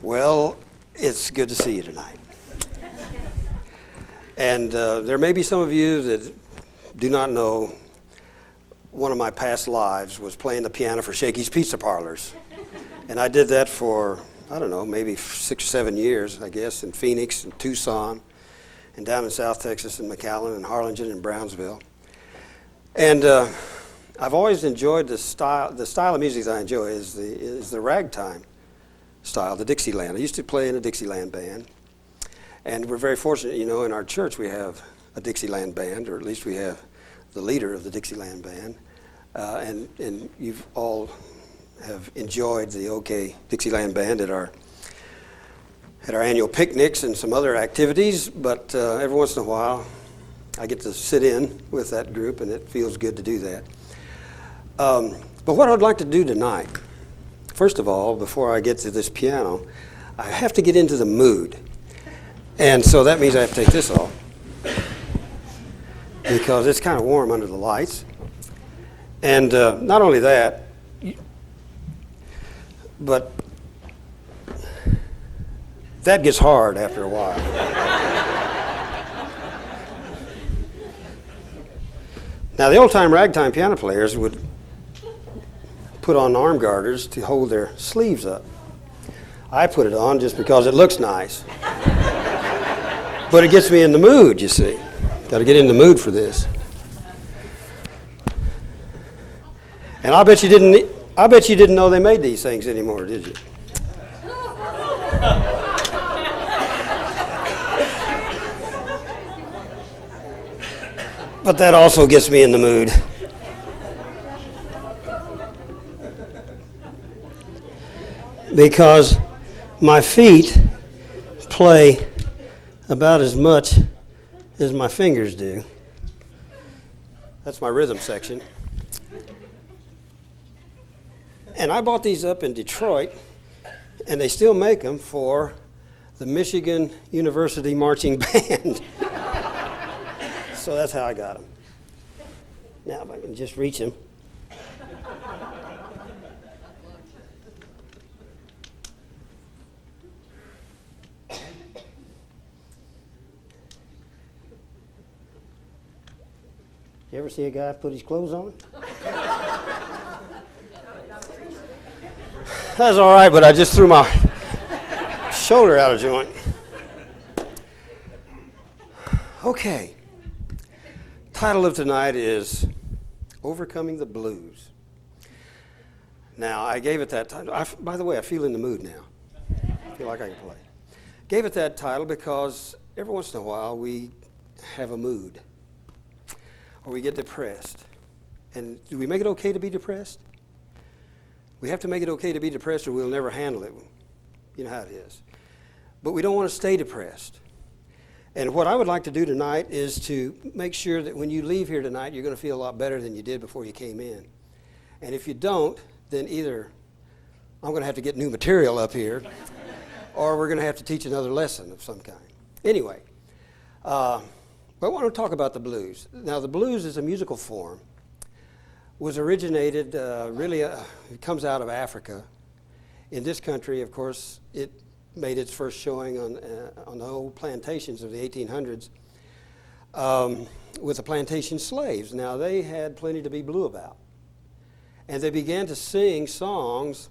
Well, it's good to see you tonight. And there may be some of you that do not know one of my past lives was playing the piano for Shakey's Pizza Parlors. And I did that for, I don't know, maybe 6 or 7 years, I guess, in Phoenix and Tucson and down in South Texas and McAllen and Harlingen and Brownsville. And I've always enjoyed the style of music that I enjoy is the ragtime style, the Dixieland. I used to play in a Dixieland band. And we're very fortunate, in our church we have a Dixieland band, or at least we have the leader of the Dixieland band. And you've all have enjoyed the OK Dixieland band at our annual picnics and some other activities, but every once in a while I get to sit in with that group, and it feels good to do that. But what I'd like to do tonight, first of all, before I get to this piano, I have to get into the mood. And so that means I have to take this off because it's kind of warm under the lights. And not only that, but that gets hard after a while. Now, the old-time ragtime piano players would put on arm garters to hold their sleeves up. I put it on just because it looks nice. But it gets me in the mood, you see. Got to get in the mood for this. And I bet you didn't know they made these things anymore, did you? But that also gets me in the mood. Because my feet play about as much as my fingers do. That's my rhythm section. And I bought these up in Detroit, and they still make them for the Michigan University Marching Band. So that's how I got them. Now if I can just reach them. You ever see a guy put his clothes on? That's all right, but I just threw my shoulder out of joint. Okay. Title of tonight is Overcoming the Blues. Now, I gave it that title. By the way, I feel in the mood now. I feel like I can play. Gave it that title because every once in a while we have a mood. Or we get depressed. And do we make it okay to be depressed? We have to make it okay to be depressed or we'll never handle it. You know how it is. But we don't want to stay depressed. And what I would like to do tonight is to make sure that when you leave here tonight, you're going to feel a lot better than you did before you came in. And if you don't, then either I'm going to have to get new material up here, or we're going to have to teach another lesson of some kind. Anyway, but I want to talk about the blues. Now, the blues is a musical form. Was originated, it comes out of Africa. In this country, of course, it made its first showing on the old plantations of the 1800s with the plantation slaves. Now, they had plenty to be blue about. And they began to sing songs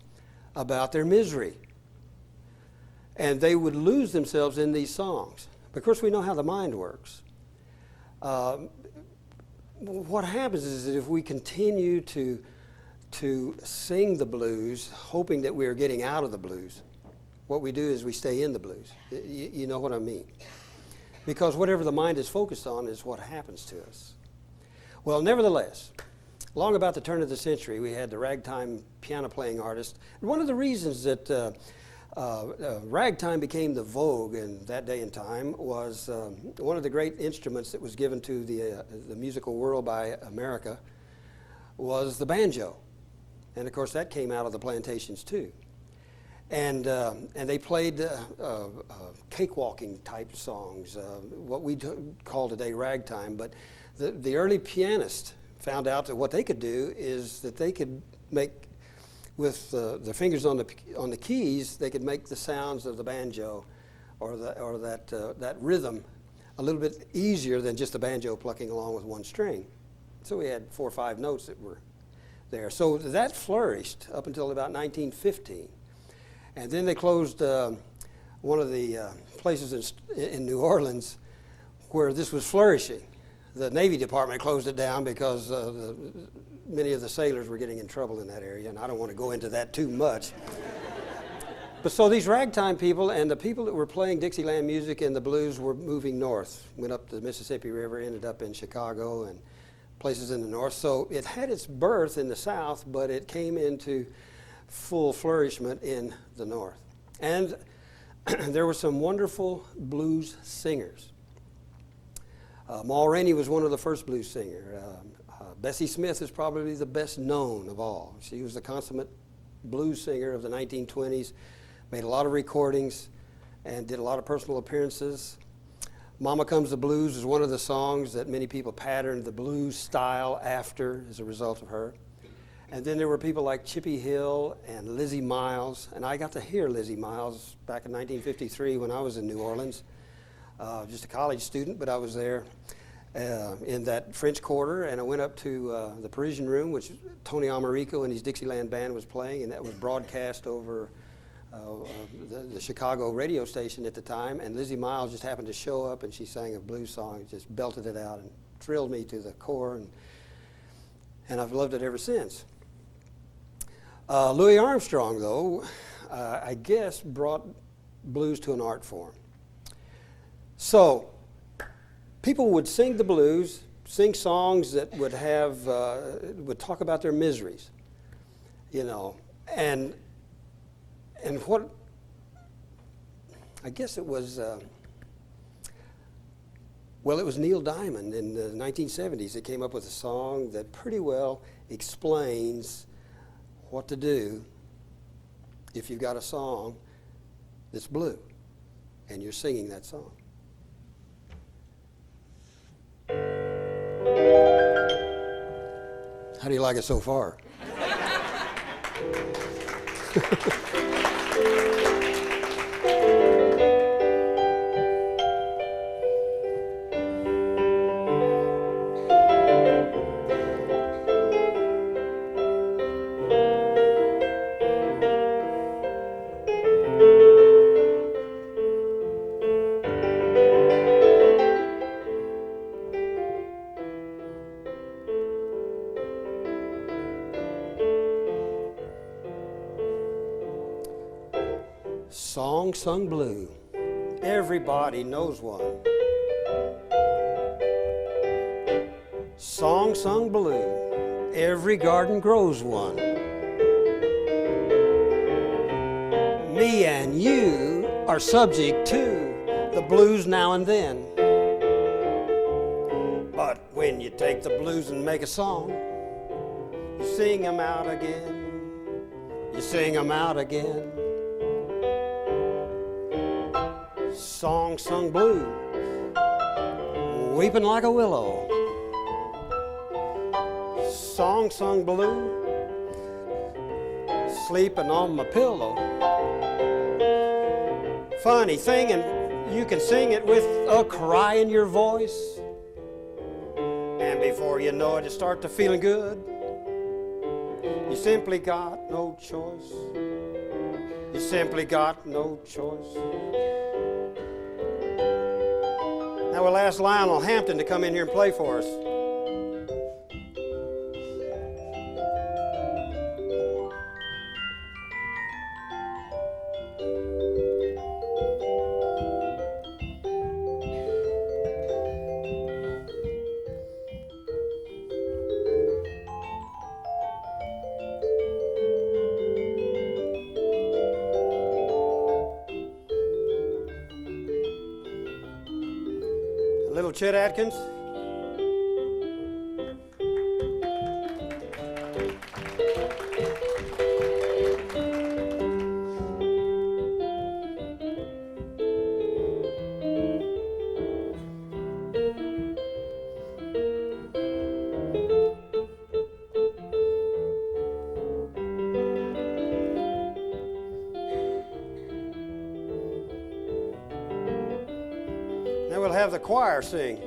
about their misery. And they would lose themselves in these songs. Of course, we know how the mind works. What happens is that if we continue to sing the blues, hoping that we are getting out of the blues, what we do is we stay in the blues. You know what I mean? Because whatever the mind is focused on is what happens to us. Well, nevertheless, long about the turn of the century, we had the ragtime piano playing artist. And one of the reasons that ragtime became the vogue in that day and time was one of the great instruments that was given to the musical world by America was the banjo. And of course that came out of the plantations too. And they played cakewalking type songs, what we call today ragtime. But the early pianists found out that what they could do is that they could make with the fingers on the keys, they could make the sounds of the banjo or that rhythm a little bit easier than just the banjo plucking along with one string. So we had 4 or 5 notes that were there. So that flourished up until about 1915. And then they closed one of the places in New Orleans where this was flourishing. The Navy Department closed it down because many of the sailors were getting in trouble in that area, and I don't want to go into that too much. But so these ragtime people and the people that were playing Dixieland music and the blues were moving north, went up the Mississippi River, ended up in Chicago and places in the north. So it had its birth in the south, but it came into full flourishment in the north. And there were some wonderful blues singers. Ma Rainey was one of the first blues singers. Bessie Smith is probably the best known of all. She was the consummate blues singer of the 1920s, made a lot of recordings, and did a lot of personal appearances. Mama Comes the Blues is one of the songs that many people patterned the blues style after as a result of her. And then there were people like Chippy Hill and Lizzie Miles, and I got to hear Lizzie Miles back in 1953 when I was in New Orleans. Just a college student, but I was there in that French Quarter, and I went up to the Parisian Room, which Tony Amarico and his Dixieland Band was playing, and that was broadcast over the Chicago radio station at the time, and Lizzie Miles just happened to show up, and she sang a blues song, just belted it out, and thrilled me to the core, and I've loved it ever since. Louis Armstrong, though, I guess brought blues to an art form. So, people would sing the blues, sing songs that would have, would talk about their miseries, you know, and what, I guess it was, well, it was Neil Diamond in the 1970s that came up with a song that pretty well explains what to do if you've got a song that's blue and you're singing that song. How do you like it so far? Song sung blue. Everybody knows one. Song sung blue. Every garden grows one. Me and you are subject to the blues now and then. But when you take the blues and make a song, you sing them out again. You sing them out again. Song sung blue, weeping like a willow. Song sung blue, sleeping on my pillow. Funny thing, and you can sing it with a cry in your voice, and before you know it, you start to feeling good. You simply got no choice. You simply got no choice. Now we'll ask Lionel Hampton to come in here and play for us. Little Chet Atkins. have the choir sing.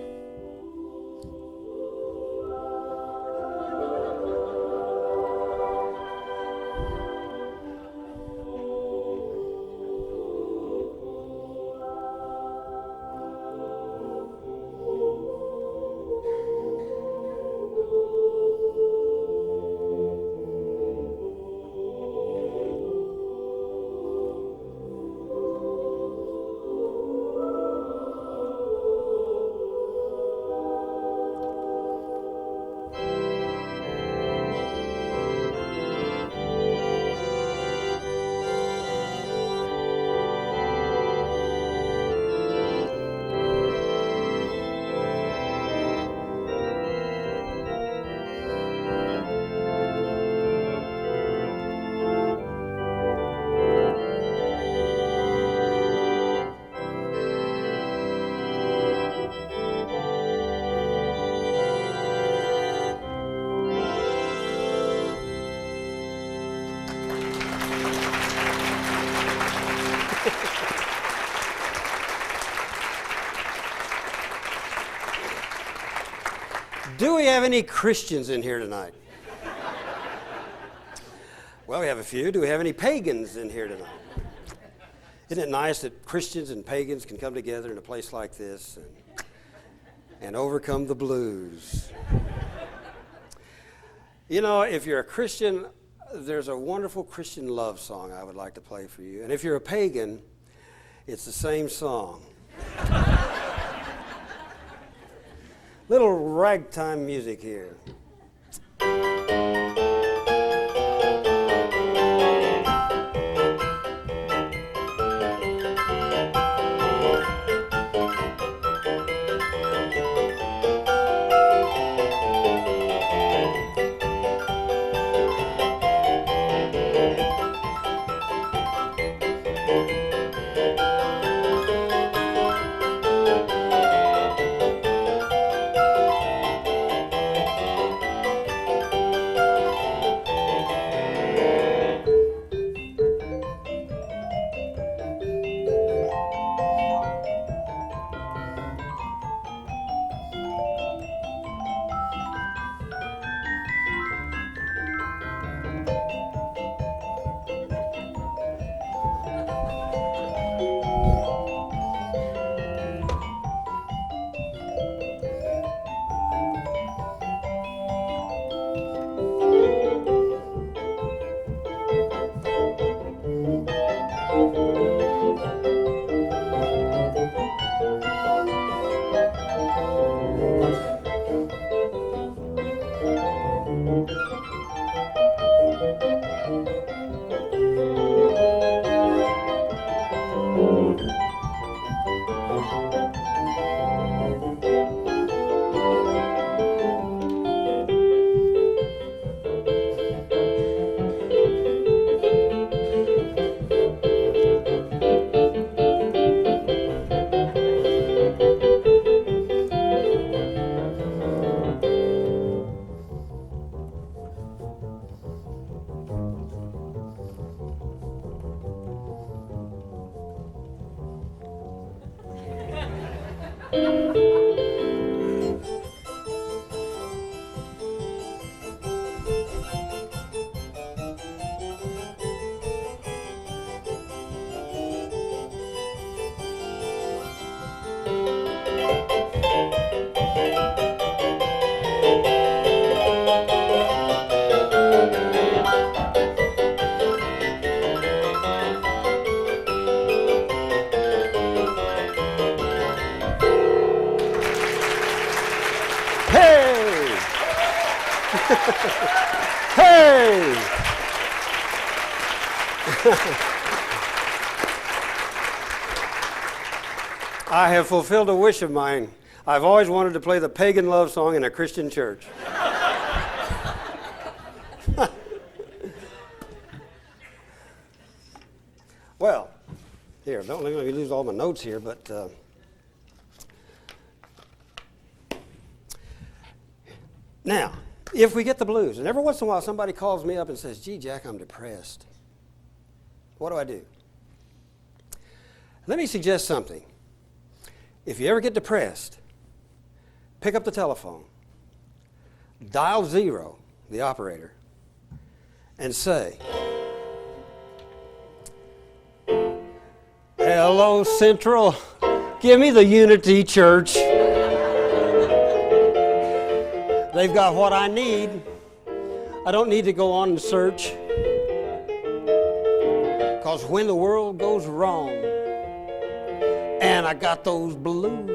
Do we have any Christians in here tonight? Well, we have a few. Do we have any pagans in here tonight? Isn't it nice that Christians and pagans can come together in a place like this and overcome the blues? You know, if you're a Christian, there's a wonderful Christian love song I would like to play for you. And if you're a pagan, it's the same song. Little ragtime music here. Hey! I have fulfilled a wish of mine. I've always wanted to play the pagan love song in a Christian church. Well, here, don't let me lose all my notes here, but now, if we get the blues, and every once in a while somebody calls me up and says, "Gee, Jack, I'm depressed. What do I do?" Let me suggest something. If you ever get depressed, pick up the telephone, dial 0, the operator, and say, "Hello, Central. Give me the Unity Church. They've got what I need. I don't need to go on and search. Because when the world goes wrong and I got those blues,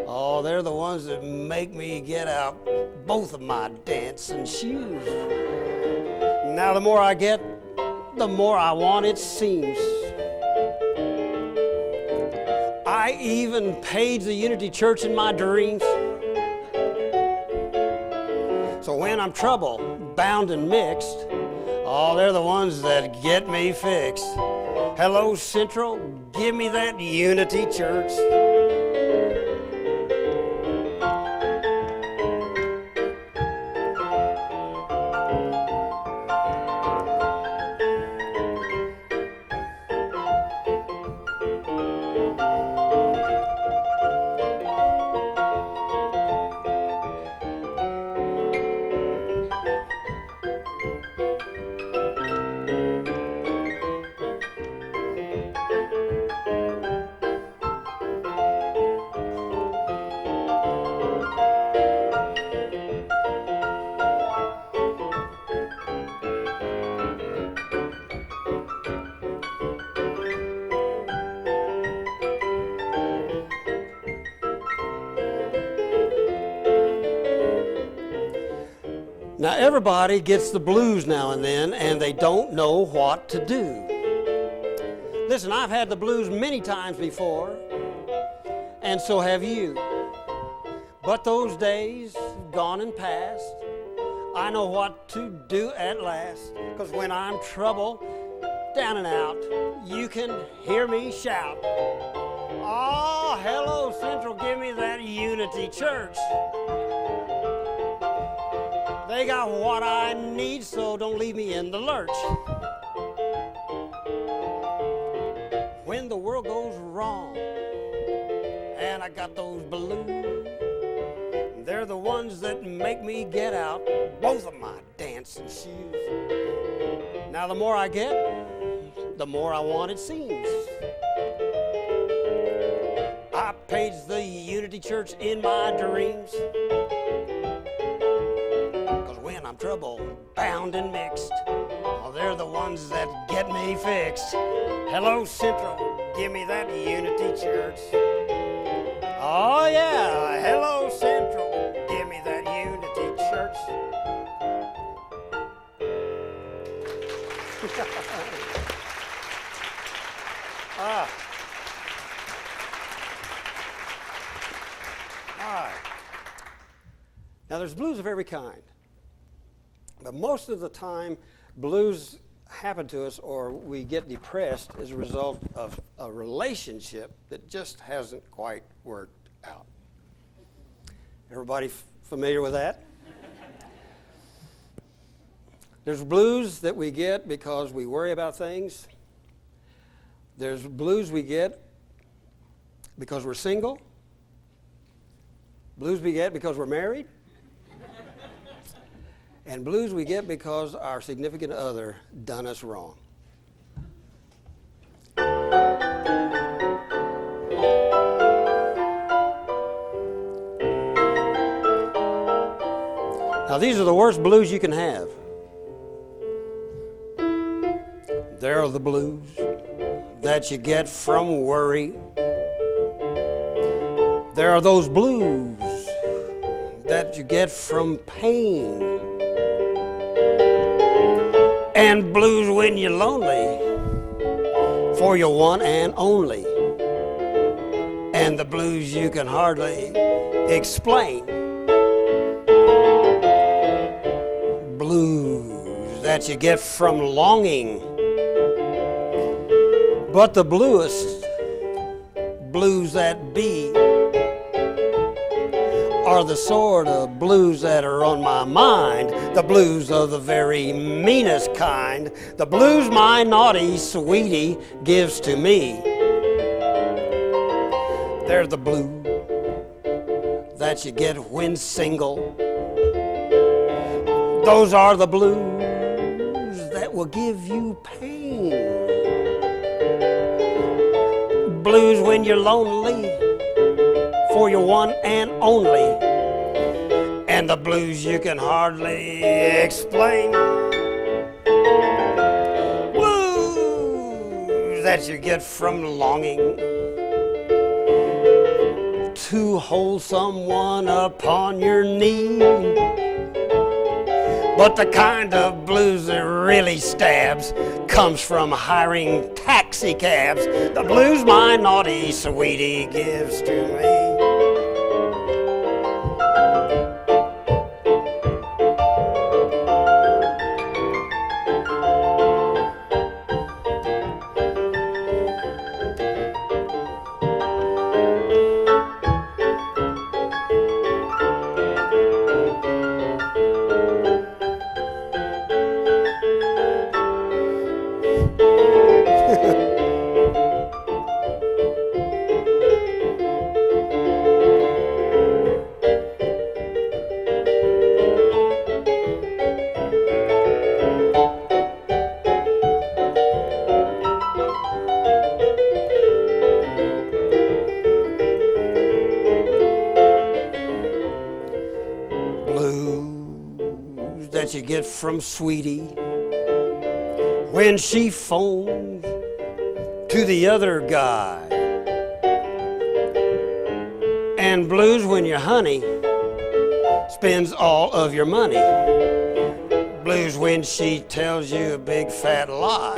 oh, they're the ones that make me get out both of my dancing shoes. Now the more I get, the more I want it seems. I even page the Unity Church in my dreams. So when I'm troubled, bound and mixed, oh, they're the ones that get me fixed. Hello, Central, give me that Unity Church." Now, everybody gets the blues now and then, and they don't know what to do. Listen, I've had the blues many times before, and so have you. But those days gone and past, I know what to do at last. Because when I'm troubled, down and out, you can hear me shout, "Oh, hello, Central, give me that Unity Church. They got what I need, so don't leave me in the lurch. When the world goes wrong and I got those blues, they're the ones that make me get out both of my dancing shoes. Now the more I get, the more I want it seems. I page the Unity Church in my dreams. When I'm troubled, bound and mixed, well, they're the ones that get me fixed. Hello, Central, give me that Unity Church. Oh, yeah, hello, Central, give me that Unity Church." All right. Now, there's blues of every kind. But most of the time, blues happen to us or we get depressed as a result of a relationship that just hasn't quite worked out. Everybody familiar with that? There's blues that we get because we worry about things. There's blues we get because we're single. Blues we get because we're married. And blues we get because our significant other done us wrong. Now these are the worst blues you can have. They're the blues that you get from worry. There are those blues that you get from pain. And blues when you're lonely for your one and only. And the blues you can hardly explain. Blues that you get from longing. But the bluest blues that be are the sort of blues that are on my mind, the blues of the very meanest kind, the blues my naughty sweetie gives to me. There's the blues that you get when single. Those are the blues that will give you pain. Blues when you're lonely for your one and only, and the blues you can hardly explain. Blues that you get from longing to hold someone upon your knee. But the kind of blues that really stabs comes from hiring taxi cabs. The blues my naughty sweetie gives to me. Blues that you get from Sweetie when she phones to the other guy, and blues when your honey spends all of your money. Blues when she tells you a big fat lie.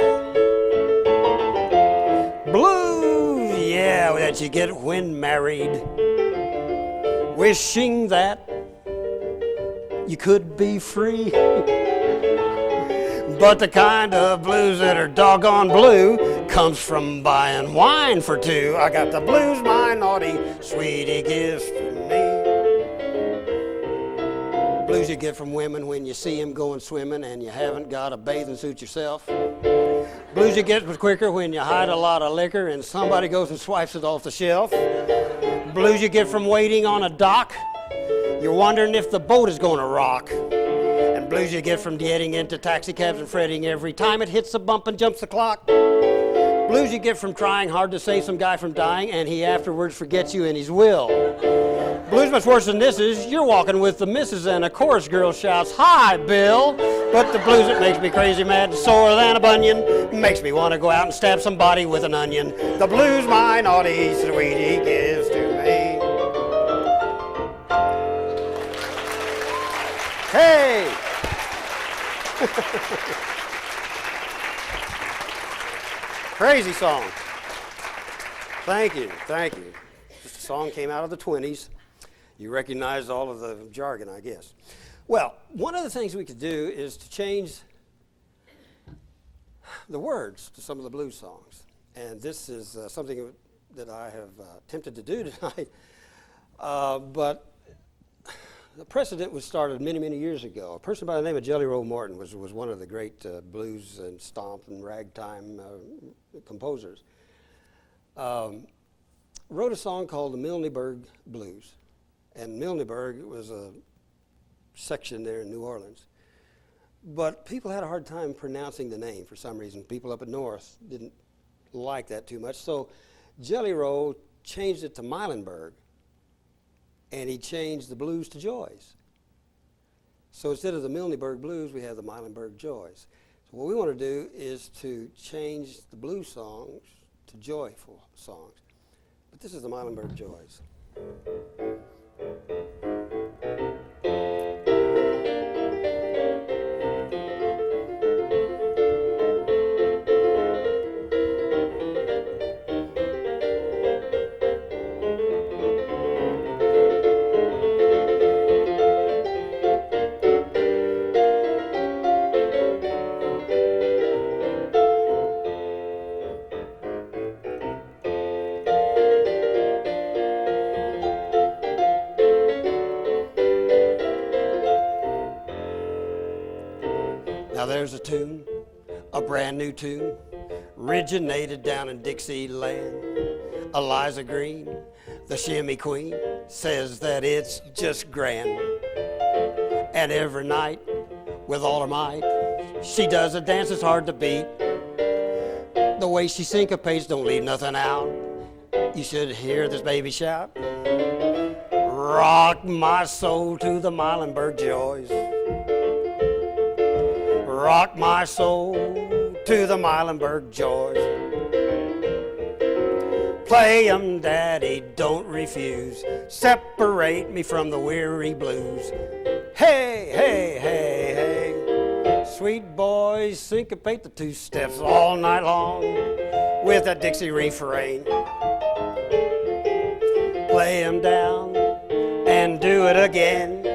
Blues, yeah, that you get when married, wishing that you could be free. But the kind of blues that are doggone blue comes from buying wine for two. I got the blues my naughty sweetie gives to me. Blues you get from women when you see them going swimming and you haven't got a bathing suit yourself. Blues you get quicker when you hide a lot of liquor and somebody goes and swipes it off the shelf. Blues you get from waiting on a dock. You're wondering if the boat is going to rock. And blues you get from getting into taxi cabs and fretting every time it hits the bump and jumps the clock. Blues you get from trying hard to save some guy from dying and he afterwards forgets you in his will. Blues much worse than this is you're walking with the missus and a chorus girl shouts, "Hi, Bill." But the blues that makes me crazy mad, sore than a bunion, makes me want to go out and stab somebody with an onion. The blues my naughty sweetie gives to me. Hey! Crazy song. Thank you, thank you. This song came out of the 20s. You recognize all of the jargon, I guess. Well, one of the things we could do is to change the words to some of the blues songs. And this is something that I have attempted to do tonight. But the precedent was started many, many years ago. A person by the name of Jelly Roll Morton was one of the great blues and stomp and ragtime composers. Wrote a song called the Milneburg Blues. And Milneburg was a section there in New Orleans. But people had a hard time pronouncing the name for some reason. People up at north didn't like that too much. So Jelly Roll changed it to Milenburg. And he changed the blues to joys. So instead of the Milneburg Blues, we have the Milenburg Joys. So what we want to do is to change the blues songs to joyful songs. But this is the Milenburg Joys. Now there's a tune, a brand new tune, originated down in Dixieland. Eliza Green, The shimmy queen says that it's just grand. And every night, with all her might, she does a dance that's hard to beat. The way she syncopates, don't leave nothing out. You should hear this baby shout. Rock my soul to the Milenberg joys. Rock my soul to the Milenberg joys. Play 'em, Daddy, don't refuse. Separate me from the weary blues. Hey, hey, hey, hey. Sweet boys syncopate the two steps all night long with a Dixie refrain. Play 'em down and do it again.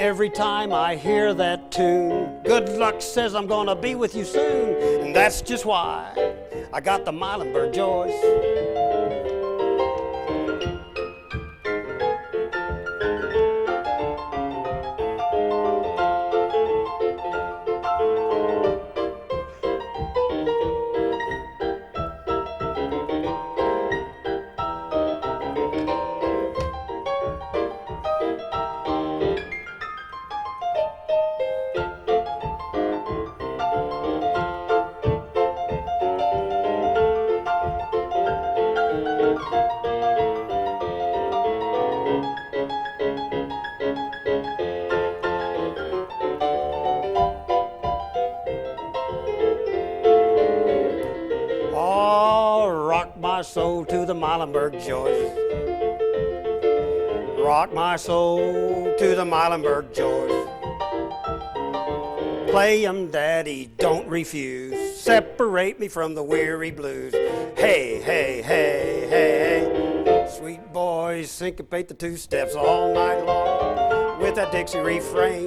Every time I hear that tune, good luck says I'm gonna be with you soon. And that's just why I got the Milenberg joys. My soul to the Milenberg joys. Rock my soul to the Milenberg joys. Play 'em, Daddy, don't refuse. Separate me from the weary blues. Hey, hey, hey, hey. Sweet boys syncopate the two steps all night long with that Dixie refrain.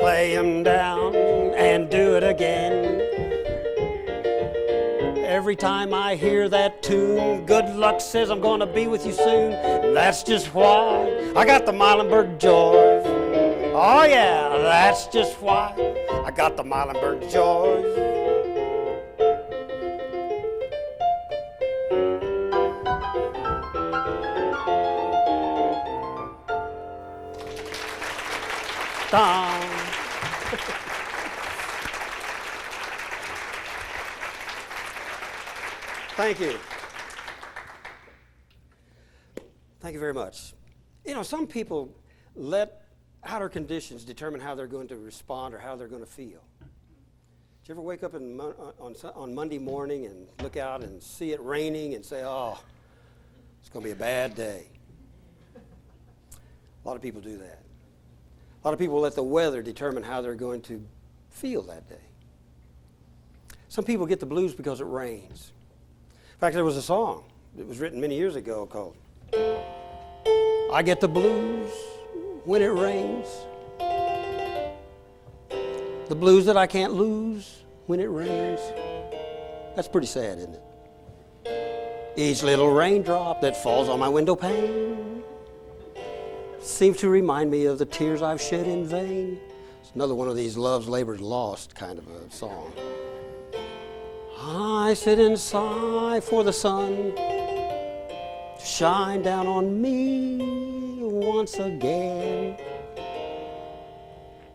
Play 'em down and do it again. Every time I hear that tune, good luck says I'm gonna be with you soon. That's just why I got the Milenberg joys. Oh yeah, that's just why I got the Milenberg joys. Down. Thank you. Thank you very much. You know, some people let outer conditions determine how they're going to respond or how they're going to feel. Did you ever wake up on Monday morning and look out and see it raining and say, oh, it's going to be a bad day? A lot of people do that. A lot of people let the weather determine how they're going to feel that day. Some people get the blues because it rains. In fact, there was a song that was written many years ago called I Get the Blues When It Rains. The blues that I can't lose when it rains. That's pretty sad, isn't it? Each little raindrop that falls on my window pane seems to remind me of the tears I've shed in vain. It's another one of these love's labor's lost kind of a song. I sit and sigh for the sun to shine down on me once again.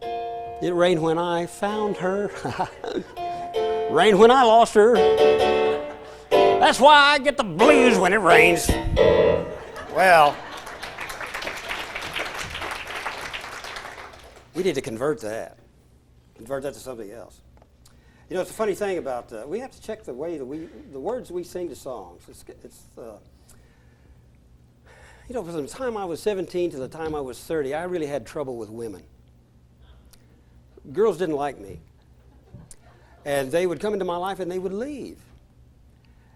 It rained when I found her, rained when I lost her. That's why I get the blues when it rains. Well, we need to convert that to something else. You know, it's a funny thing about, we have to check the way that the words we sing to songs. You know, from the time I was 17 to the time I was 30, I really had trouble with women. Girls didn't like me. And they would come into my life and they would leave.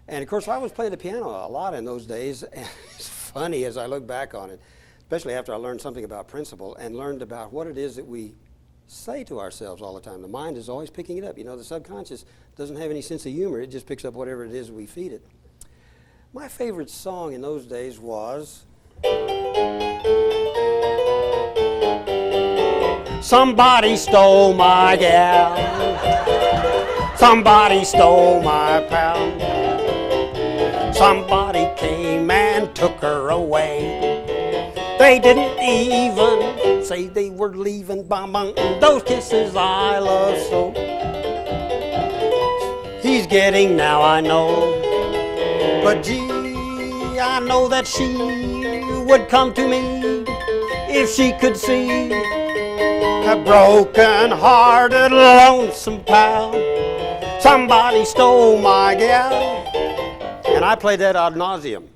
And of course, I was playing the piano a lot in those days. And it's funny as I look back on it, especially after I learned something about principle and learned about what it is that we say to ourselves all the time. The mind is always picking it up. You know, the subconscious doesn't have any sense of humor. It just picks up whatever it is we feed it. My favorite song in those days was Somebody Stole My Gal. Somebody stole my pal. somebody came and took her away. They didn't even say they were leaving. Those kisses I love so. He's getting now, I know. But gee, I know that she would come to me if she could see a broken-hearted, lonesome pal. Somebody stole my gal. And I played that ad nauseum.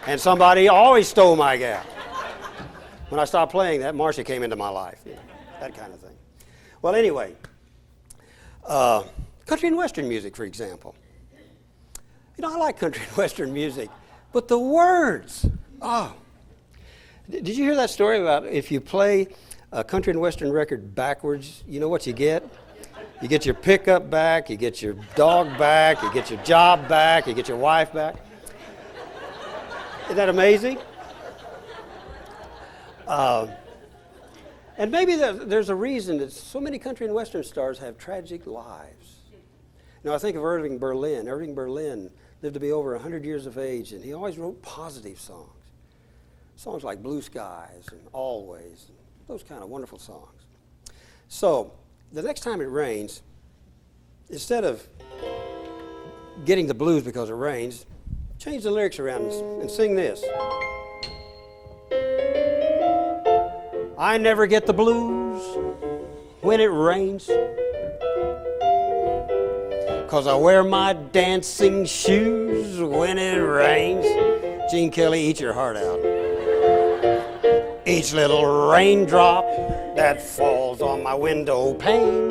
And somebody always stole my gal. When I stopped playing that, Marcia came into my life. That kind of thing. Well, anyway, country and western music, for example. You know, I like country and western music, but the words, oh. Did you hear that story about if you play a country and western record backwards, you know what you get? You get your pickup back, you get your dog back, you get your job back, you get your wife back. Isn't that amazing? And maybe there's a reason that so many country and western stars have tragic lives. You know, I think of Irving Berlin. Irving Berlin lived to be over 100 years of age, and he always wrote positive songs. Songs like Blue Skies and Always, and those kind of wonderful songs. So, the next time it rains, instead of getting the blues because it rains, change the lyrics around and sing this. I never get the blues when it rains, 'cause I wear my dancing shoes when it rains. Gene Kelly, eat your heart out. Each little raindrop that falls on my window pane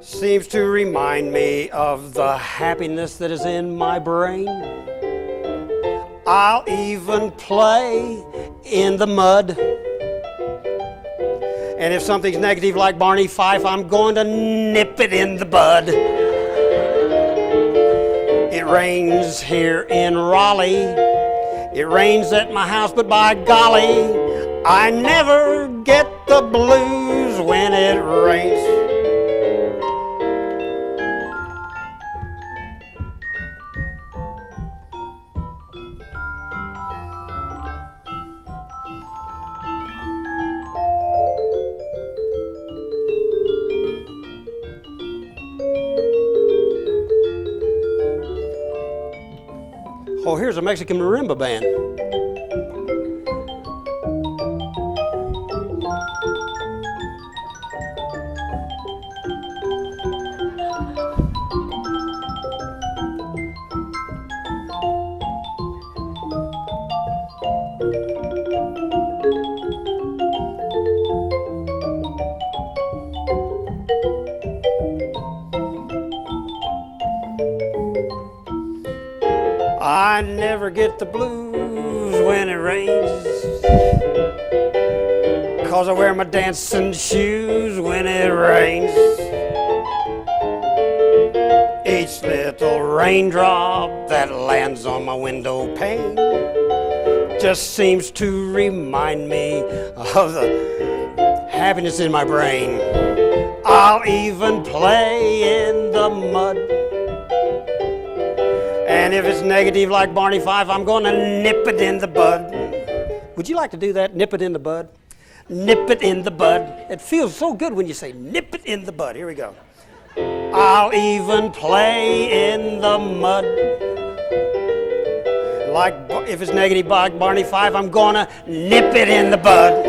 seems to remind me of the happiness that is in my brain. I'll even play in the mud. And if something's negative like Barney Fife, I'm going to nip it in the bud. It rains here in Raleigh. It rains at my house, but by golly, I never get the blues when it rains. Oh, here's a Mexican marimba band. I never get the blues when it rains, 'cause I wear my dancing shoes when it rains. Each little raindrop that lands on my window pane just seems to remind me of the happiness in my brain. I'll even play in the mud. And if it's negative like Barney Fife, I'm going to nip it in the bud. Would you like to do that? Nip it in the bud? Nip it in the bud. It feels so good when you say nip it in the bud. Here we go. I'll even play in the mud. Like if it's negative like Barney Fife, I'm going to nip it in the bud.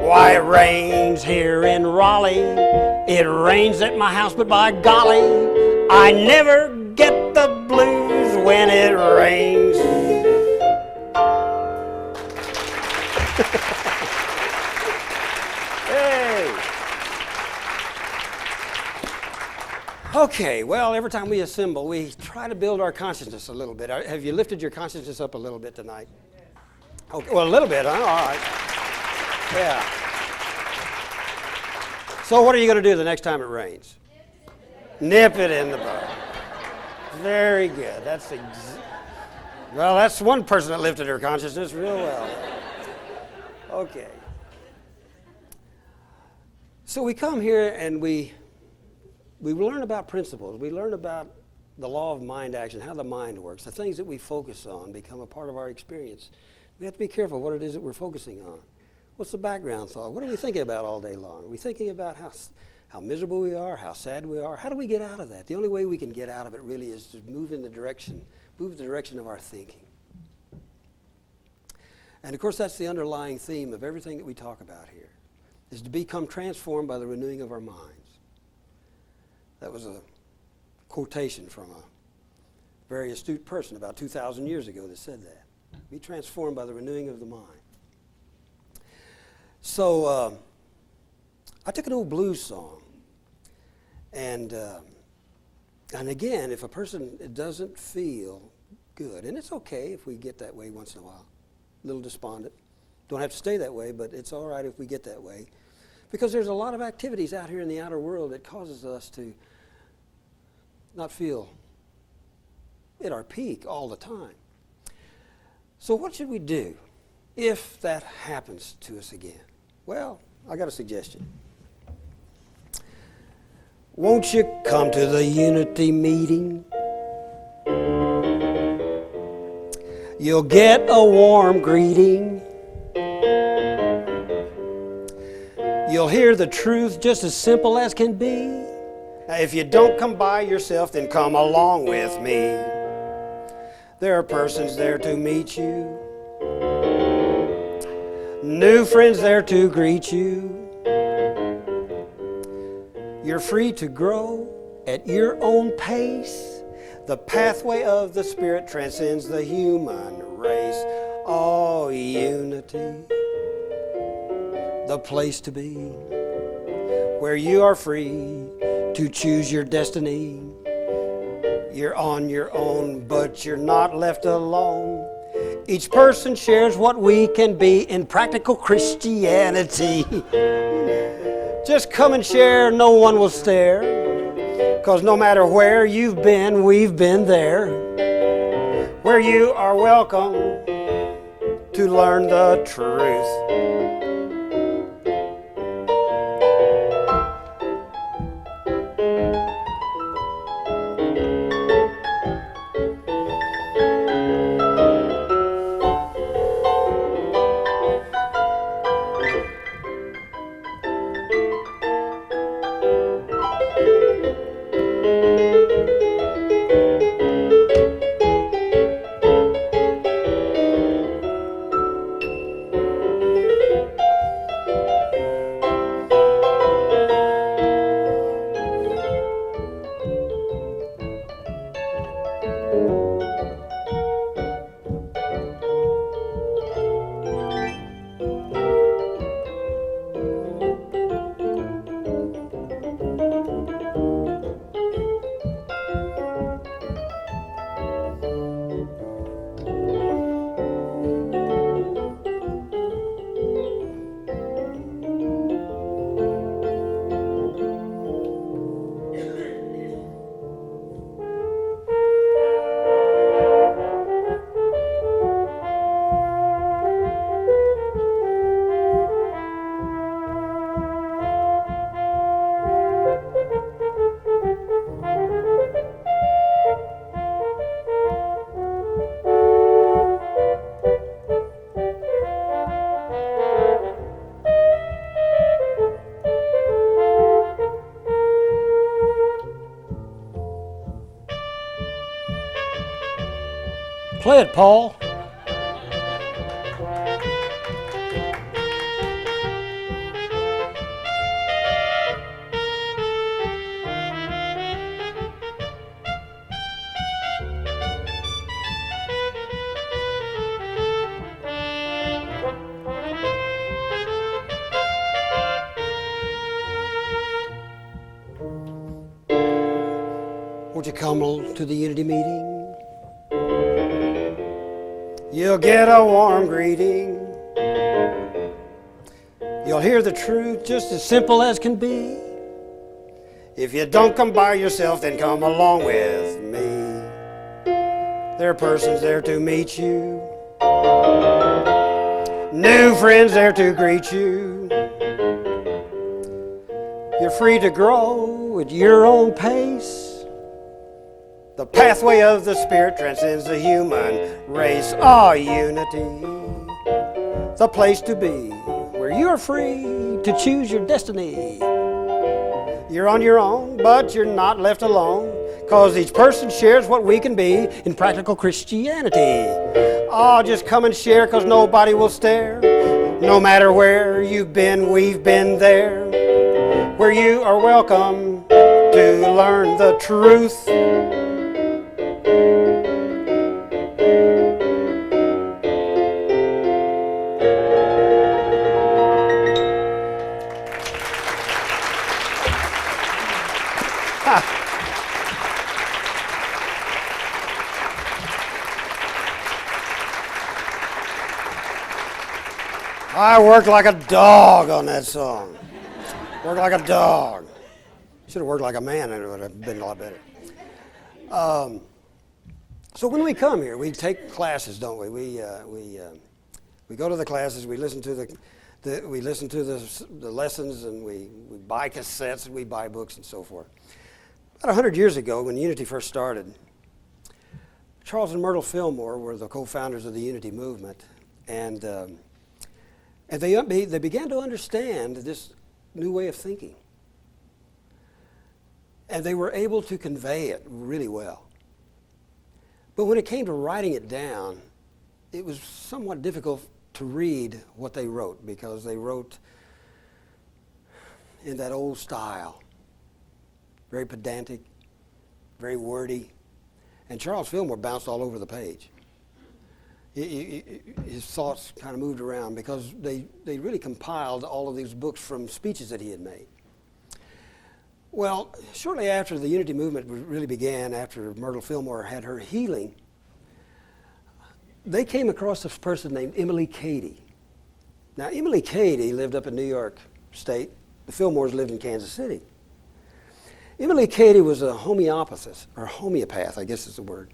Why, it rains here in Raleigh. It rains at my house, but by golly, I never get the blues when it rains. Hey. Okay, well, every time we assemble, we try to build our consciousness a little bit. Have you lifted your consciousness up a little bit tonight? Okay, well, a little bit, huh? All right. Yeah. So what are you going to do the next time it rains? Nip it in the bud. Very good. Well, that's one person that lifted her consciousness real well. Okay. So we come here and we we learn about principles. We learn about the law of mind action, how the mind works. The things that we focus on become a part of our experience. We have to be careful what it is that we're focusing on. What's the background thought? What are we thinking about all day long? Are we thinking about how miserable we are, how sad we are? How do we get out of that? The only way we can get out of it really is to move the direction of our thinking. And of course, that's the underlying theme of everything that we talk about here, is to become transformed by the renewing of our minds. That was a quotation from a very astute person about 2,000 years ago that said that. Be transformed by the renewing of the mind. So I took an old blues song, and again, if a person doesn't feel good, and it's okay if we get that way once in a while, a little despondent. Don't have to stay that way, but it's all right if we get that way, because there's a lot of activities out here in the outer world that causes us to not feel at our peak all the time. So what should we do if that happens to us again? Well, I got a suggestion. Won't you come to the unity meeting? You'll get a warm greeting. You'll hear the truth just as simple as can be. Now, if you don't come by yourself, then come along with me. There are persons there to meet you, new friends there to greet you. You're free to grow at your own pace. The pathway of the Spirit transcends the human race. Oh, unity, the place to be, where you are free to choose your destiny. You're on your own, but you're not left alone. Each person shares what we can be in practical Christianity. Just come and share, no one will stare, 'cause no matter where you've been, we've been there, where you are welcome to learn the truth. Play it, Paul. Won't you come to the unity meeting? You'll get a warm greeting. You'll hear the truth just as simple as can be. If you don't come by yourself, then come along with me. There are persons there to meet you, new friends there to greet you. You're free to grow at your own pace. The pathway of the Spirit transcends the human race. Unity, the place to be, where you're free to choose your destiny. You're on your own, but you're not left alone, 'cause each person shares what we can be in practical Christianity. Just come and share, 'cause nobody will stare. No matter where you've been, we've been there, where you are welcome to learn the truth. I worked like a dog on that song. Worked like a dog. Should have worked like a man and it would have been a lot better. So when we come here, we take classes, don't we? We go to the classes. We listen to the lessons, and we buy cassettes and we buy books and so forth. About 100 years ago, when Unity first started, Charles and Myrtle Fillmore were the co-founders of the Unity movement, and they began to understand this new way of thinking. And they were able to convey it really well. But when it came to writing it down, it was somewhat difficult to read what they wrote, because they wrote in that old style, very pedantic, very wordy. And Charles Fillmore bounced all over the page. His thoughts kind of moved around, because they really compiled all of these books from speeches that he had made. Well, shortly after the Unity movement really began, after Myrtle Fillmore had her healing, they came across this person named Emily Cady. Now, Emily Cady lived up in New York State. The Fillmores lived in Kansas City. Emily Cady was a homeopathist, or homeopath, I guess is the word.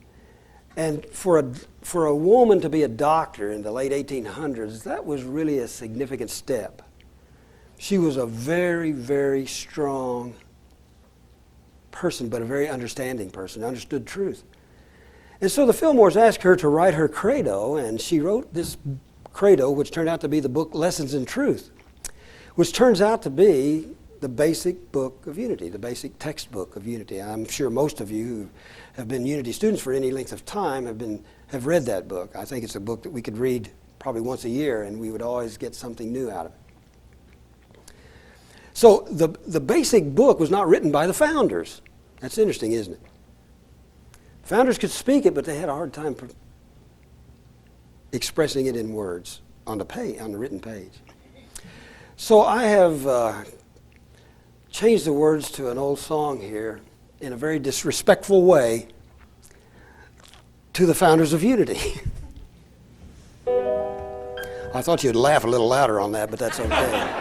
And for a woman to be a doctor in the late 1800s, that was really a significant step. She was a very, very strong person, but a very understanding person, understood truth. And so the Fillmores asked her to write her credo, and she wrote this credo, which turned out to be the book Lessons in Truth, which turns out to be the basic book of Unity, the basic textbook of Unity. I'm sure most of you who have been Unity students for any length of time have read that book. I think it's a book that we could read probably once a year, and we would always get something new out of it. So the basic book was not written by the founders. That's interesting, isn't it? Founders could speak it, but they had a hard time expressing it in words on the written page. So I have changed the words to an old song here in a very disrespectful way to the founders of Unity. I thought you'd laugh a little louder on that, but that's okay.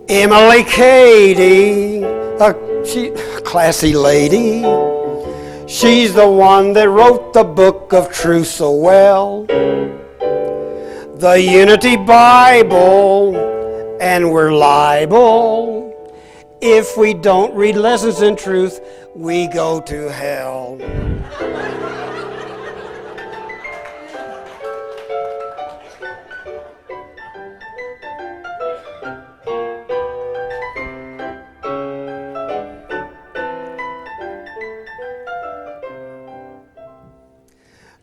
Emily Cady, a classy lady. She's the one that wrote the book of truth so well. The Unity Bible, and we're liable. If we don't read Lessons in Truth, we go to hell.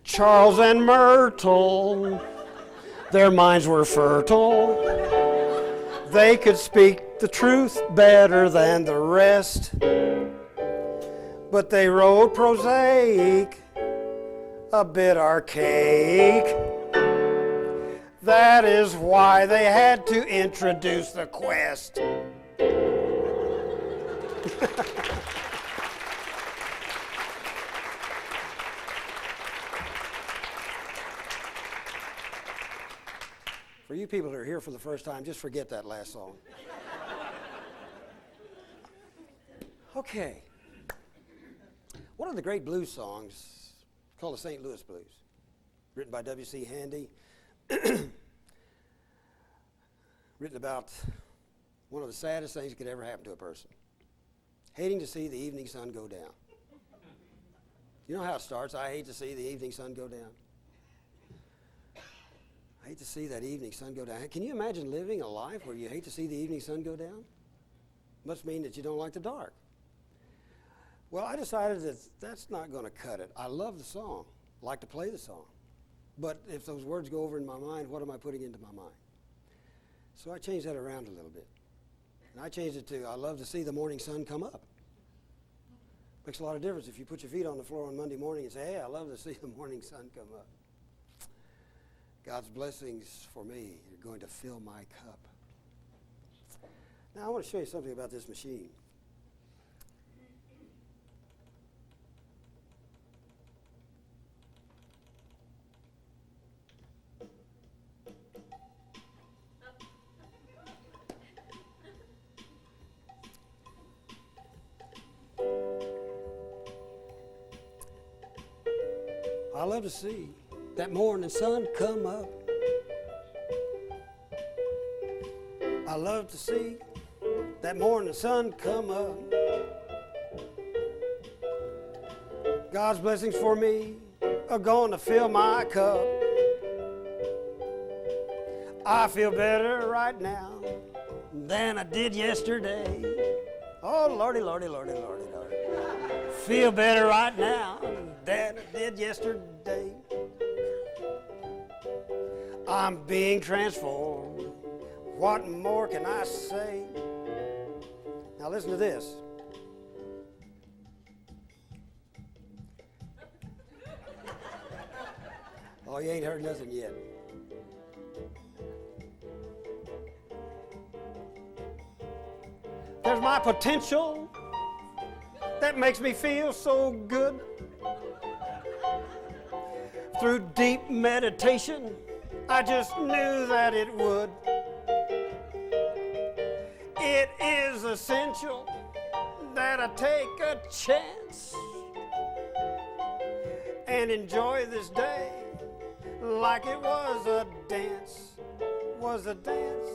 Charles and Myrtle, their minds were fertile. They could speak the truth better than the rest. But they wrote prosaic, a bit archaic. That is why they had to introduce the quest. you people that are here for the first time, just forget that last song. Okay. One of the great blues songs called the St. Louis Blues, written by W.C. Handy, written about one of the saddest things that could ever happen to a person, hating to see the evening sun go down. You know how it starts? I hate to see the evening sun go down. I hate to see that evening sun go down. Can you imagine living a life where you hate to see the evening sun go down? Must mean that you don't like the dark. Well, I decided that that's not going to cut it. I love the song, like to play the song. But if those words go over in my mind, what am I putting into my mind? So I changed that around a little bit. And I changed it to, I love to see the morning sun come up. Makes a lot of difference if you put your feet on the floor on Monday morning and say, hey, I love to see the morning sun come up. God's blessings for me are going to fill my cup. Now I want to show you something about this machine. I love to see that morning sun come up. I love to see that morning sun come up. God's blessings for me are going to fill my cup. I feel better right now than I did yesterday. Oh, Lordy, Lordy, Lordy, Lordy, Lordy. Feel better right now than I did yesterday. I'm being transformed. What more can I say? Now listen to this. Oh, you ain't heard nothing yet. There's my potential that makes me feel so good. Through deep meditation, I just knew that it would. It is essential that I take a chance and enjoy this day like it was a dance, was a dance.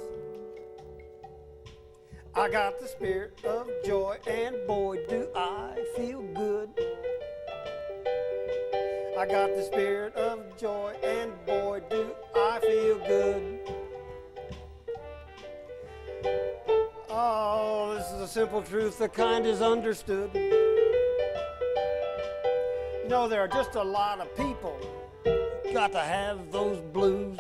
I got the spirit of joy, and boy, do I feel good. I got the spirit of joy, and boy, do I feel good. Oh, this is a simple truth, the kind is understood. You know, there are just a lot of people got to have those blues.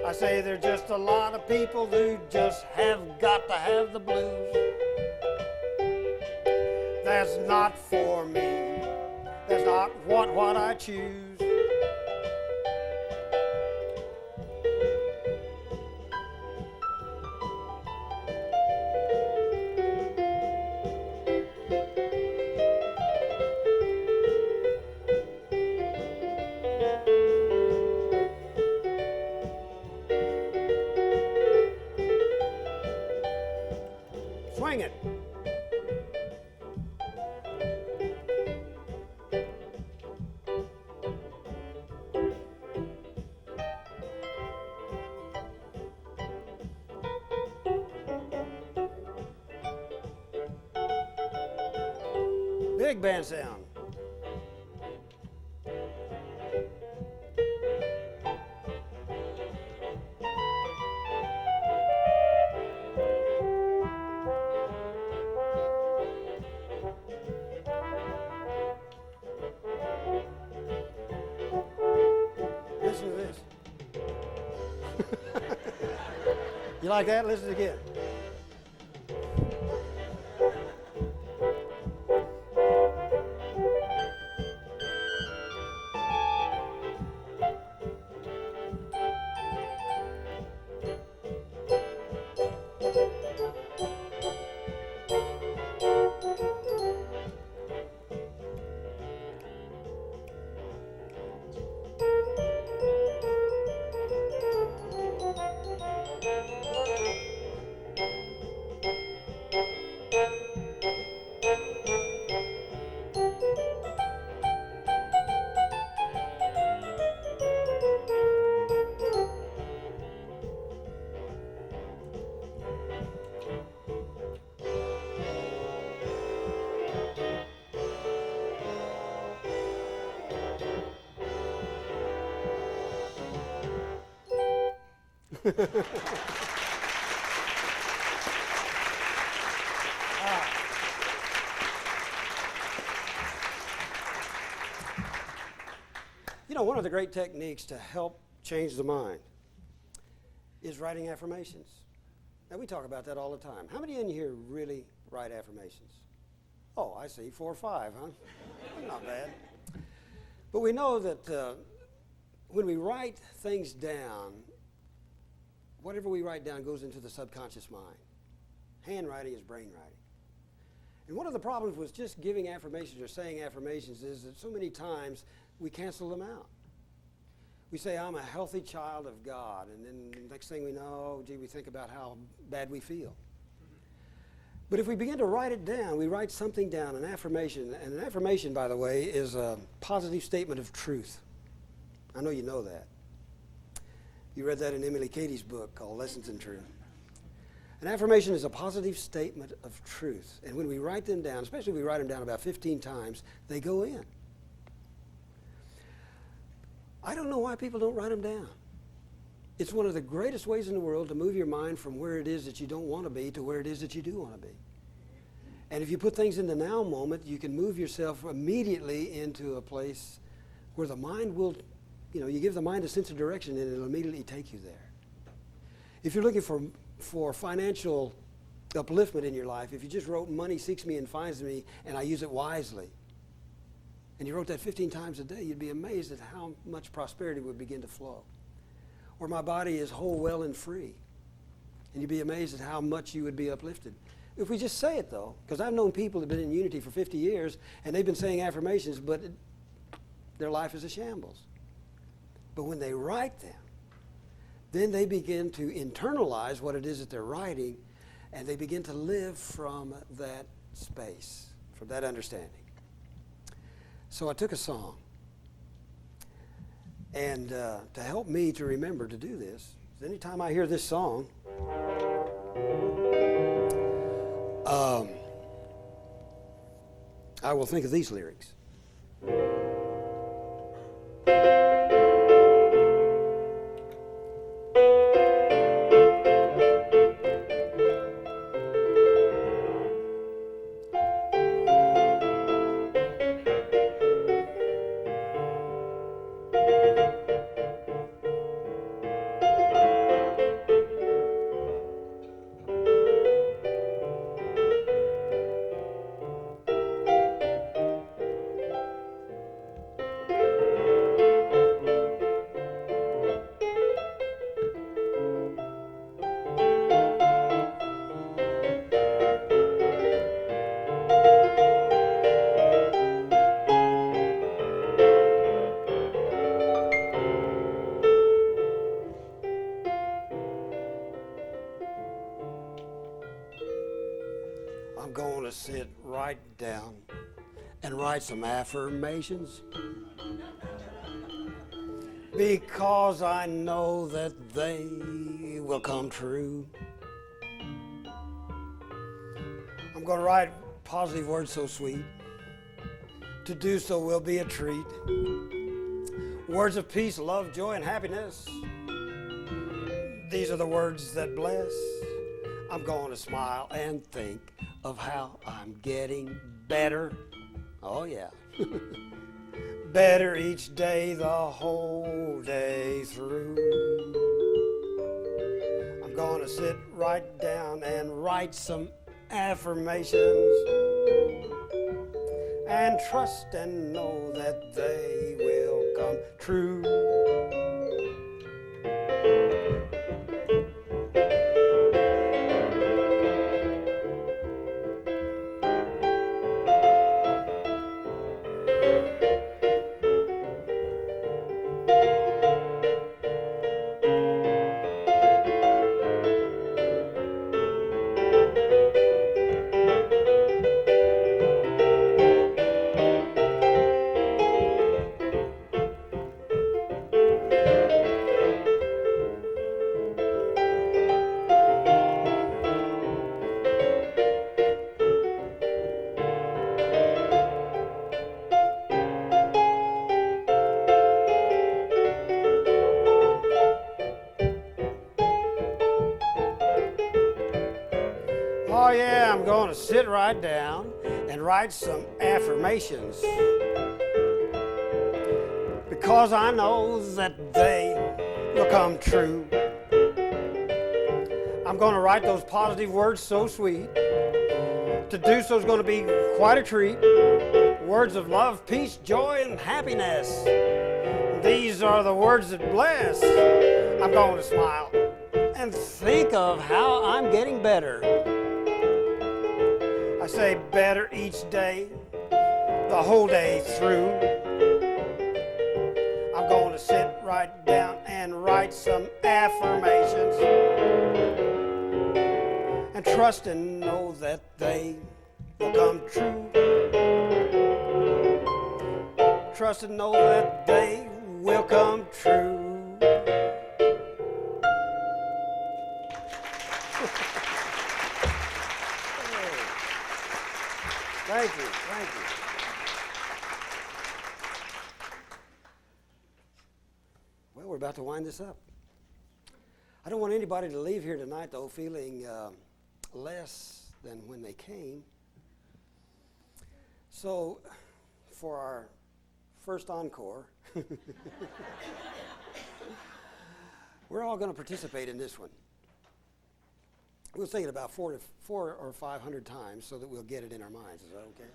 I say there are just a lot of people who just have got to have the blues. That's not for me. That's not what I choose. Swing it. Big band sound. Listen to this. You like that? Listen again. You know, one of the great techniques to help change the mind is writing affirmations. Now, we talk about that all the time. How many in here really write affirmations? Oh, I see, 4 or 5, huh? Not bad. But we know that when we write things down, whatever we write down goes into the subconscious mind. Handwriting is brainwriting. And one of the problems with just giving affirmations or saying affirmations is that so many times we cancel them out. We say, I'm a healthy child of God, and then the next thing we know, gee, we think about how bad we feel. But if we begin to write it down, we write something down, an affirmation, and an affirmation, by the way, is a positive statement of truth. I know you know that. You read that in Emily Cady's book called Lessons in Truth. An affirmation is a positive statement of truth. And when we write them down, especially if we write them down about 15 times, they go in. I don't know why people don't write them down. It's one of the greatest ways in the world to move your mind from where it is that you don't want to be to where it is that you do want to be. And if you put things in the now moment, you can move yourself immediately into a place where the mind will, you give the mind a sense of direction and it'll immediately take you there. If you're looking for financial upliftment in your life, if you just wrote money seeks me and finds me and I use it wisely, and you wrote that 15 times a day, you'd be amazed at how much prosperity would begin to flow. Or my body is whole, well, and free. And you'd be amazed at how much you would be uplifted. If we just say it, though, because I've known people that have been in unity for 50 years, and they've been saying affirmations, but their life is a shambles. But when they write them, then they begin to internalize what it is that they're writing, and they begin to live from that space, from that understanding. So I took a song, and to help me to remember to do this, anytime I hear this song, I will think of these lyrics. I'm going to sit right down and write some affirmations because I know that they will come true. I'm going to write positive words so sweet. To do so will be a treat. Words of peace, love, joy, and happiness. These are the words that bless. I'm going to smile and think of how I'm getting better. Oh, yeah. Better each day, the whole day through. I'm going to sit right down and write some affirmations and trust and know that they will come true. going to sit right down and write some affirmations, because I know that they will come true. I'm going to write those positive words so sweet. To do so is going to be quite a treat. Words of love, peace, joy, and happiness. These are the words that bless. I'm going to smile and think of how I'm getting better. I say better each day, the whole day through. I'm going to sit right down and write some affirmations, and trust and know that they will come true. Trust and know that they will come true. Thank you, thank you. Well, we're about to wind this up. I don't want anybody to leave here tonight, though, feeling less than when they came. So, for our first encore, we're all going to participate in this one. We'll sing it about 400 or 500 times so that we'll get it in our minds. Is that okay?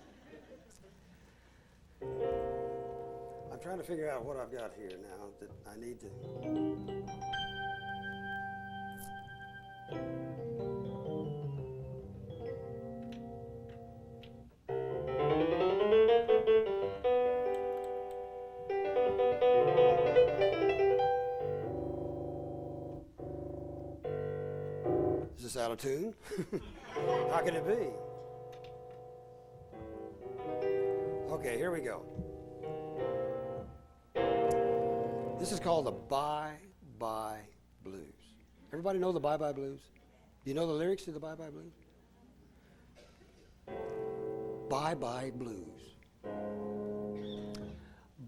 I'm trying to figure out what I've got here now that I need to. Is this out of tune? How can it be? Okay, here we go. This is called the Bye Bye Blues. Everybody know the Bye Bye Blues? Do you know the lyrics to the Bye Bye Blues? Bye Bye Blues.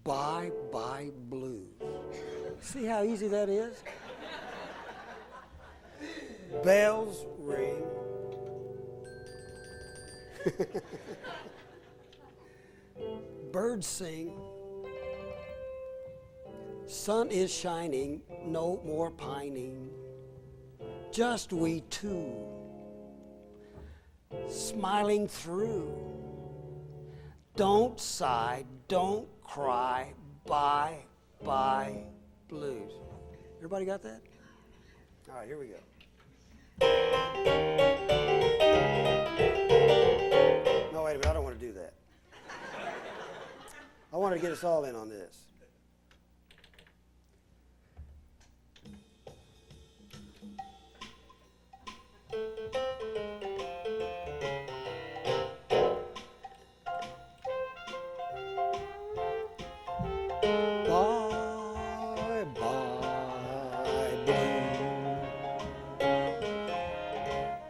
Bye Bye Blues. See how easy that is? Bells ring. Birds sing. Sun is shining, no more pining. Just we two, smiling through. Don't sigh, don't cry, bye, bye, blues. Everybody got that? All right, here we go. No, wait a minute, I don't want to do that. I want to get us all in on this. Bye, bye, blue.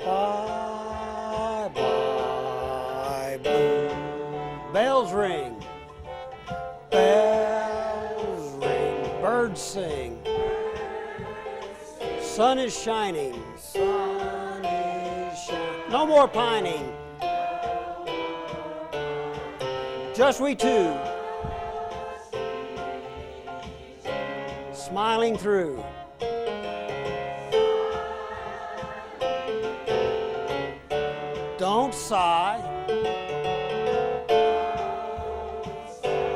Bye, bye, blue. Bells ring. Bells ring. Birds sing. Sun is shining. Sun is shining. No more pining. Just we two. Smiling through. Don't sigh.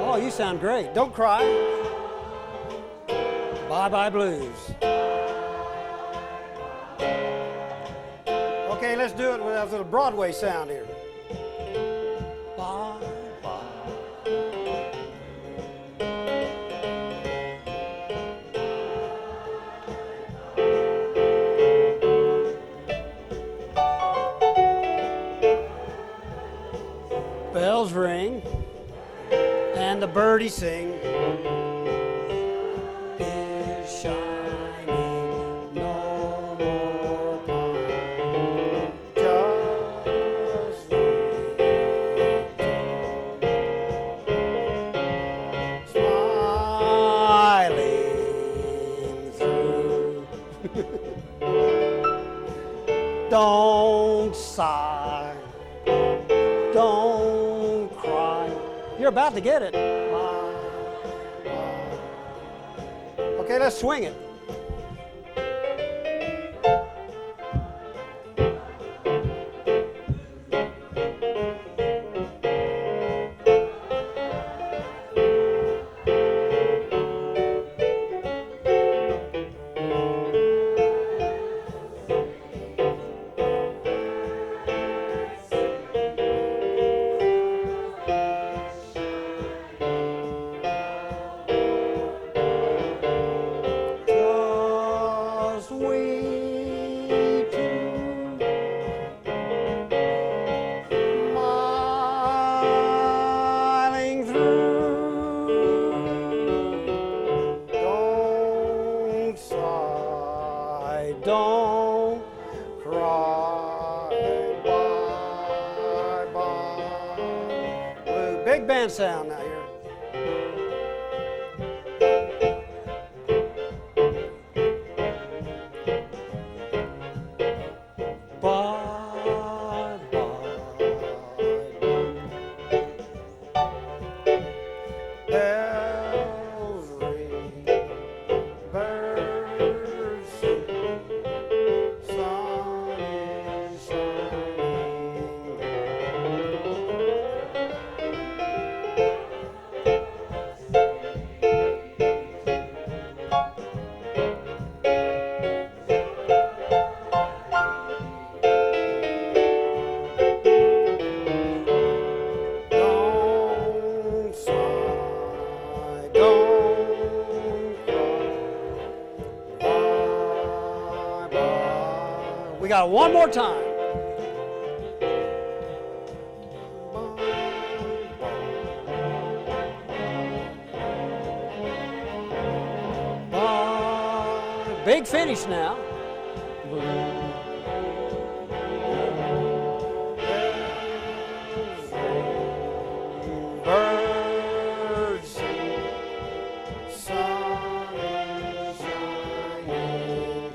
Oh, you sound great. Don't cry. Bye bye blues. Okay, let's do it with a little Broadway sound here. Bye bye. Bells ring and the birdies sing. Is shining, no more pine. Just smiling through. Don't sigh. You're about to get it. Okay, let's swing it. Don't cry, bye, bye. Blue. Big band sound now here. Bye, bye. Bells ring, birds sing. Sun is shining. Don't sigh, don't cry. Bye, bye. We got one more time. Bye. Big finish now. Birds sing, sun is shining.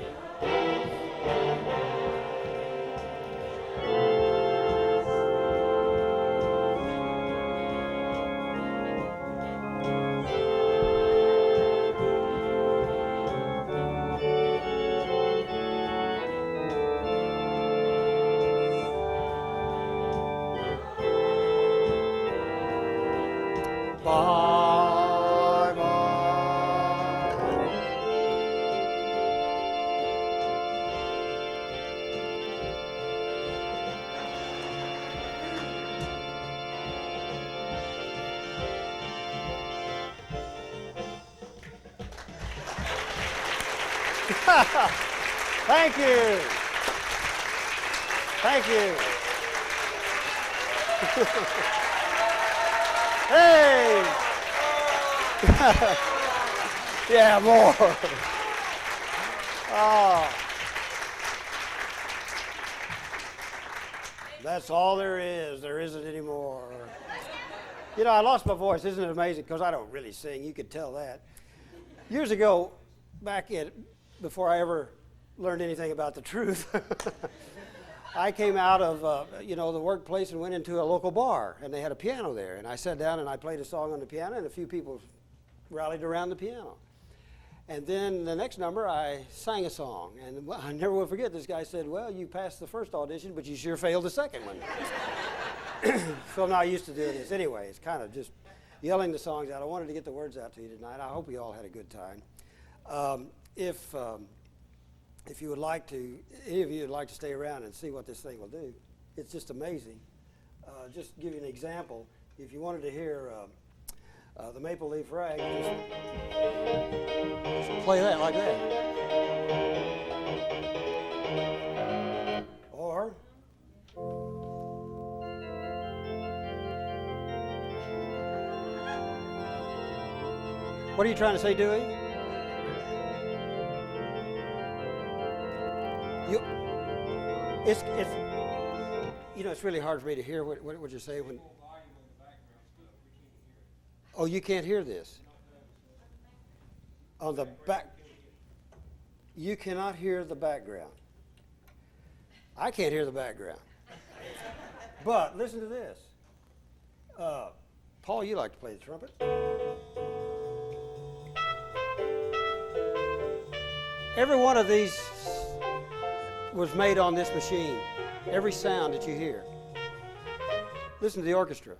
Bye, bye. Thank you. Thank you. Hey! Yeah, more. Oh. That's all there is. There isn't any more. You know, I lost my voice. Isn't it amazing? Because I don't really sing. You could tell that. Years ago, before I ever learned anything about the truth, I came out of the workplace and went into a local bar, and they had a piano there. And I sat down and I played a song on the piano, and a few people rallied around the piano. And then the next number, I sang a song. And I never will forget, this guy said, "Well, you passed the first audition, but you sure failed the second one." So I'm not used to doing this. Anyway, it's kind of just yelling the songs out. I wanted to get the words out to you tonight. I hope you all had a good time. If you would like to, any of you would like to stay around and see what this thing will do, it's just amazing. Just to give you an example, if you wanted to hear the Maple Leaf Rag, just play that like that. Or what are you trying to say, Dewey? It's really hard for me to hear what you're saying when. Oh, you can't hear this. On the back, you cannot hear the background. I can't hear the background. But listen to this. Paul, you like to play the trumpet? Every one of these was made on this machine. Every sound that you hear. Listen to the orchestra.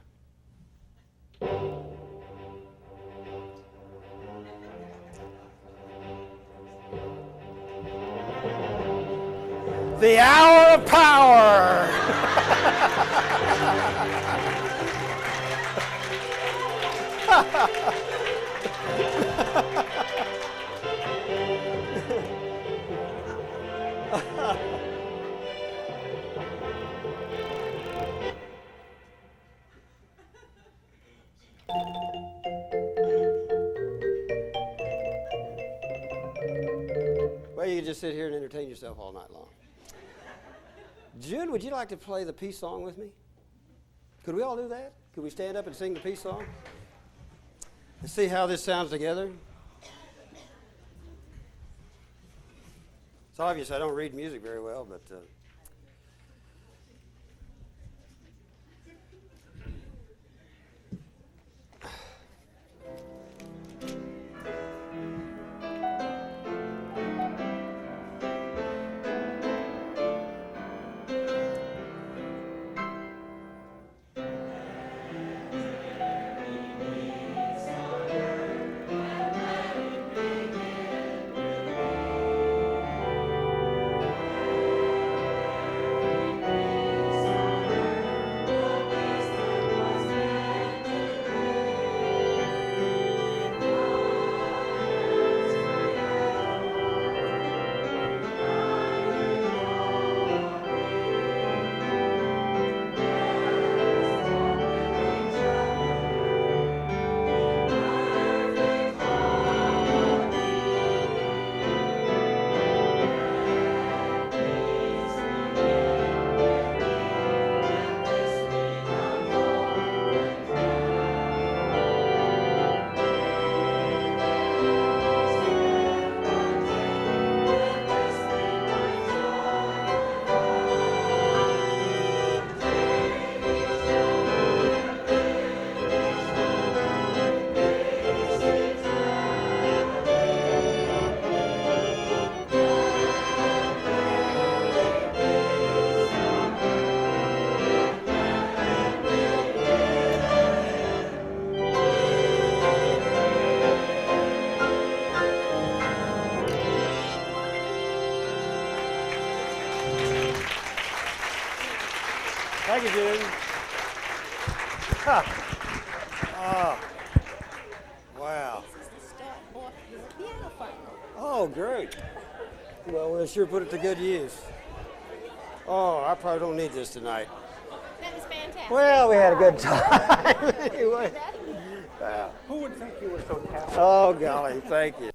The hour of power. Well, you can just sit here and entertain yourself all night long. June, would you like to play the peace song with me? Could we all do that? Could we stand up and sing the peace song? Let's see how this sounds together. It's obvious I don't read music very well, but... Thank you, June. Oh, wow. This is the start of your piano final. Oh, great. Well, we'll sure put it to good use. Oh, I probably don't need this tonight. That was fantastic. Well, we had a good time anyway. Who would think you were so talented? Oh, golly, thank you.